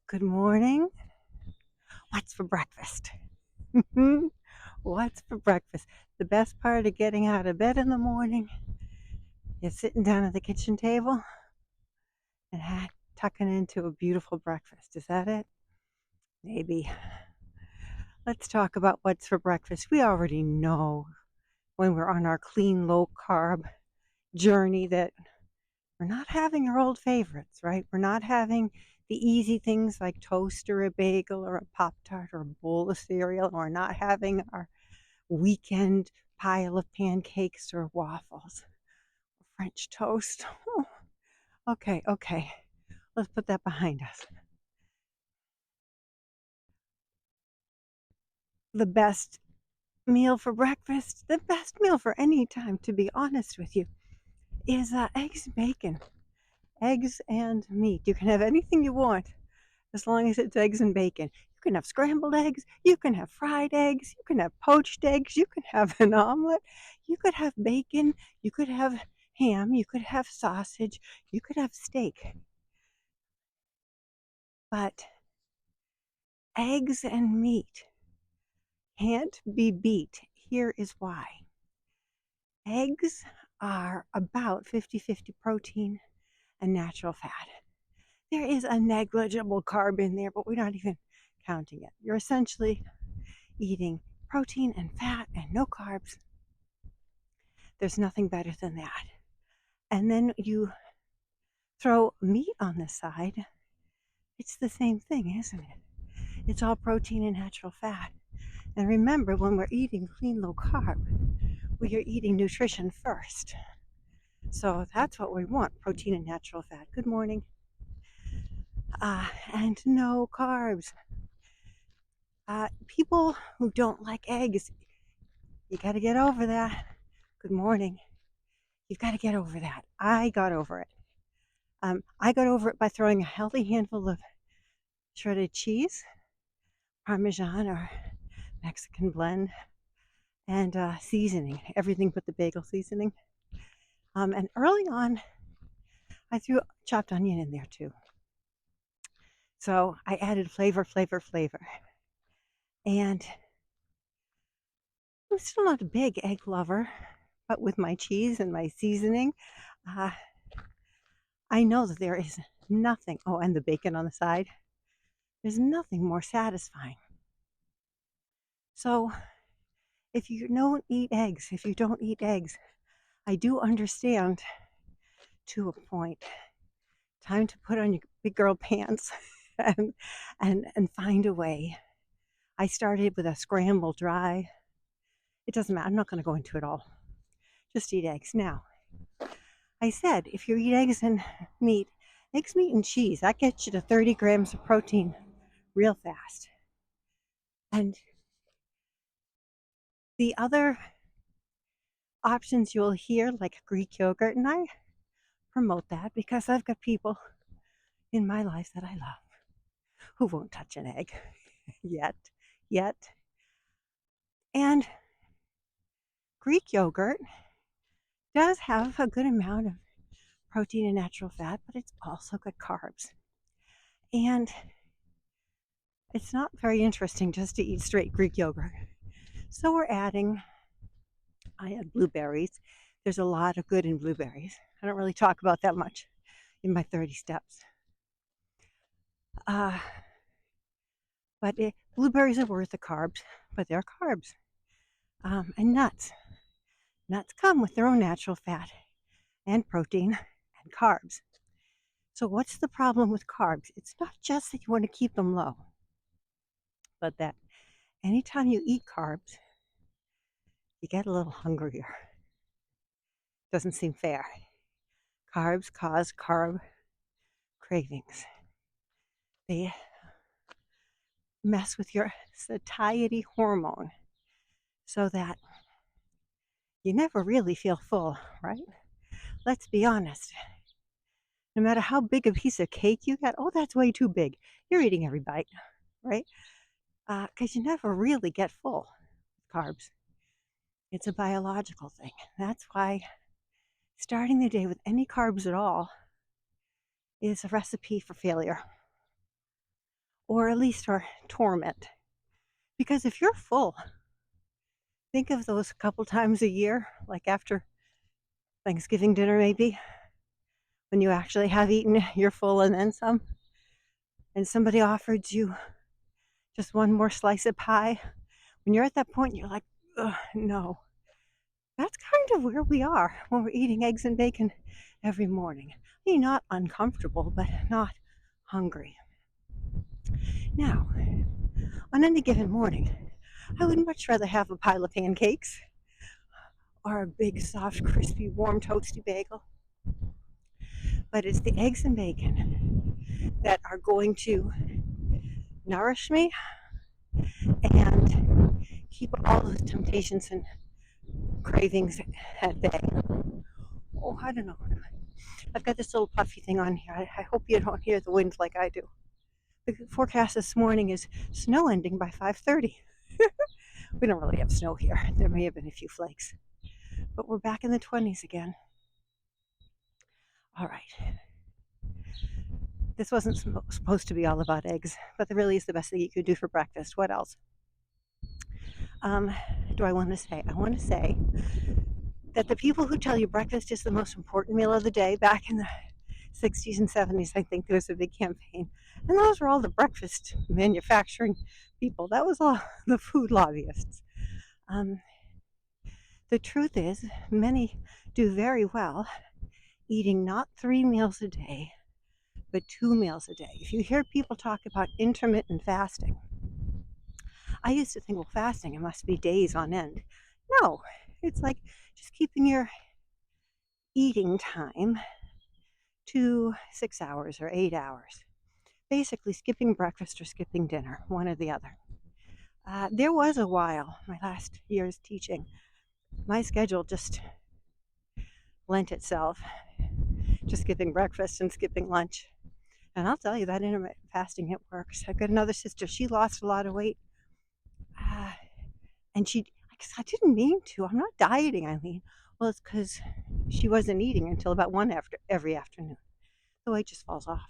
Good morning. What's for breakfast? What's for breakfast? The best part of getting out of bed in the morning is sitting down at the kitchen table and tucking into a beautiful breakfast. Is that it? Maybe. Let's talk about what's for breakfast. We already know when we're on our clean, low carb journey that we're not having our old favorites, right? We're not having the easy things like toast or a bagel or a Pop Tart or a bowl of cereal. We're not having our weekend pile of pancakes or waffles, or French toast. Oh, okay. Let's put that behind us. The best meal for breakfast, the best meal for any time, to be honest with you, is eggs and bacon. Eggs and meat. You can have anything you want as long as it's eggs and bacon. You can have scrambled eggs, you can have fried eggs, you can have poached eggs, you can have an omelet, you could have bacon, you could have ham, you could have sausage, you could have steak. But eggs and meat can't be beat. Here is why. Eggs are about 50-50 protein and natural fat. There is a negligible carb in there, but we're not even counting it. You're essentially eating protein and fat and no carbs. There's nothing better than that. And then you throw meat on the side. It's the same thing, isn't it? It's all protein and natural fat. And remember, when we're eating clean, low carb, we are eating nutrition first. So that's what we want, protein and natural fat. Good morning. And no carbs. People who don't like eggs, you got to get over that. Good morning. You've got to get over that. I got over it. I got over it by throwing a healthy handful of shredded cheese, Parmesan or Mexican blend, and seasoning, everything but the bagel seasoning. And early on, I threw chopped onion in there too. So I added flavor. And I'm still not a big egg lover, but with my cheese and my seasoning, uh, I know that there is nothing, oh, and the bacon on the side, there's nothing more satisfying. So if you don't eat eggs, I do understand to a point. Time to put on your big girl pants and find a way. I started with a scramble dry. It doesn't matter. I'm not going to go into it all. Just eat eggs. Now, I said if you eat eggs, meat, and cheese, that gets you to 30 grams of protein real fast. And the other options you'll hear, like Greek yogurt, and I promote that because I've got people in my life that I love who won't touch an egg yet. And Greek yogurt does have a good amount of protein and natural fat, but it's also got carbs. And it's not very interesting just to eat straight Greek yogurt. So I add blueberries. There's a lot of good in blueberries. I don't really talk about that much in my 30 steps. But blueberries are worth the carbs, but they're carbs. And nuts. Nuts come with their own natural fat and protein and carbs. So what's the problem with carbs? It's not just that you want to keep them low, but that anytime you eat carbs, you get a little hungrier. Doesn't seem fair. Carbs cause carb cravings. They mess with your satiety hormone so that you never really feel full, right? Let's be honest. No matter how big a piece of cake you get, oh, that's way too big. You're eating every bite, right? Because you never really get full with carbs. It's a biological thing. That's why starting the day with any carbs at all is a recipe for failure. or at least our torment. Because if you're full, think of those couple times a year, like after Thanksgiving dinner, maybe, when you actually have eaten, you're full and then some, and somebody offered you just one more slice of pie. When you're at that point, you're like, ugh, no. That's kind of where we are when we're eating eggs and bacon every morning. I mean, not uncomfortable, but not hungry. Now, on any given morning, I would much rather have a pile of pancakes or a big, soft, crispy, warm, toasty bagel. But it's the eggs and bacon that are going to nourish me and keep all the temptations and cravings at bay. Oh, I don't know. I've got this little puffy thing on here. I hope you don't hear the wind like I do. The forecast this morning is snow ending by 5:30. We don't really have snow here. There may have been a few flakes, but we're back in the 20s again. All right. This wasn't supposed to be all about eggs, but it really is the best thing you could do for breakfast. What else? Do I want to say? I want to say that the people who tell you breakfast is the most important meal of the day, back in the 60s and 70s, I think there was a big campaign. And those were all the breakfast manufacturing people. That was all the food lobbyists. The truth is, many do very well eating not 3 meals a day, but 2 meals a day. If you hear people talk about intermittent fasting, I used to think, well, fasting, it must be days on end. No, it's like just keeping your eating time to 6 hours or 8 hours. Basically, skipping breakfast or skipping dinner, one or the other. There was a while, my last year's teaching, my schedule just lent itself to skipping breakfast and skipping lunch. And I'll tell you, that intermittent fasting, it works. I've got another sister, she lost a lot of weight. And I didn't mean to. I'm not dieting, Eileen. Well, it's because she wasn't eating until about 1 after every afternoon. The weight just falls off.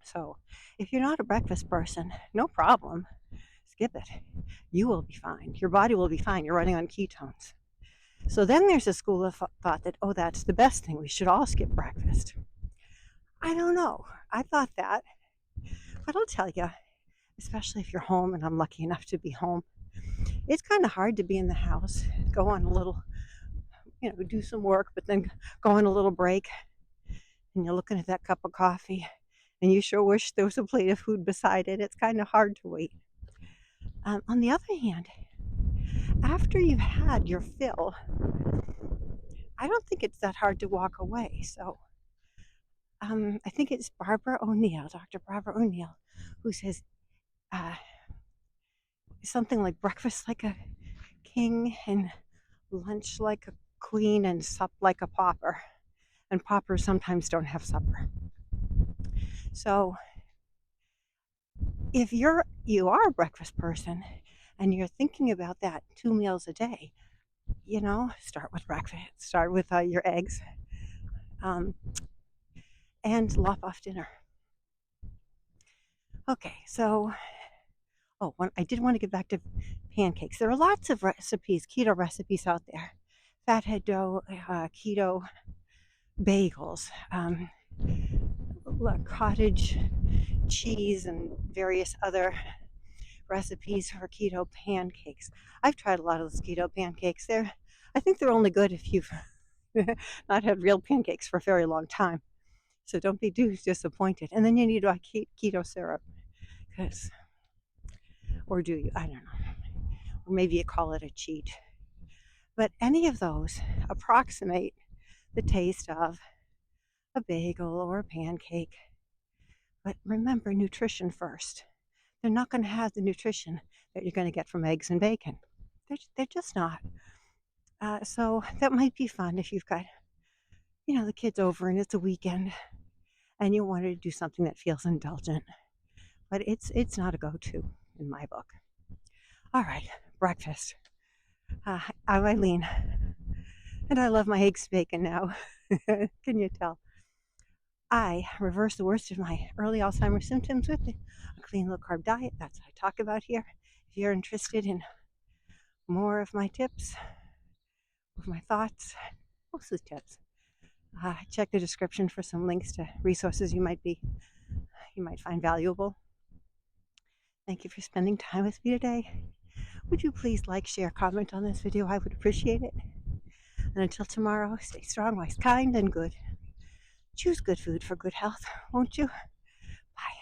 So if you're not a breakfast person, no problem. Skip it. You will be fine. Your body will be fine. You're running on ketones. So then there's a school of thought that, oh, that's the best thing. We should all skip breakfast. I don't know. I thought that. But I'll tell you, especially if you're home, and I'm lucky enough to be home, it's kind of hard to be in the house, go on a little, do some work, but then go on a little break, and you're looking at that cup of coffee, and you sure wish there was a plate of food beside it. It's kind of hard to wait. On the other hand, after you've had your fill, I don't think it's that hard to walk away. So I think it's Dr. Barbara O'Neill, who says something like breakfast like a king and lunch like a queen and sup like a pauper. And paupers sometimes don't have supper. So if you are a breakfast person and you're thinking about that 2 meals a day, start with breakfast, start with your eggs, and lop off dinner. Okay, so I did want to get back to pancakes. There are lots of recipes, keto recipes out there. Fathead dough, keto bagels, cottage cheese, and various other recipes for keto pancakes. I've tried a lot of those keto pancakes. I think they're only good if you've not had real pancakes for a very long time. So don't be too disappointed. And then you need a keto syrup, or do you? I don't know. Or maybe you call it a cheat. But any of those approximate the taste of a bagel or a pancake. But remember, nutrition first. They're not going to have the nutrition that you're going to get from eggs and bacon. They're just not. So that might be fun if you've got, the kids over and it's a weekend and you want to do something that feels indulgent. But it's not a go-to in my book. All right, breakfast. I'm Eileen, and I love my eggs bacon now. Can you tell? I reversed the worst of my early Alzheimer's symptoms with a clean low carb diet. That's what I talk about here. If you're interested in more of my tips, of my thoughts, mostly tips, check the description for some links to resources you might find valuable. Thank you for spending time with me today. Would you please like, share, comment on this video? I would appreciate it. And until tomorrow, stay strong, wise, kind, and good. Choose good food for good health, won't you? Bye.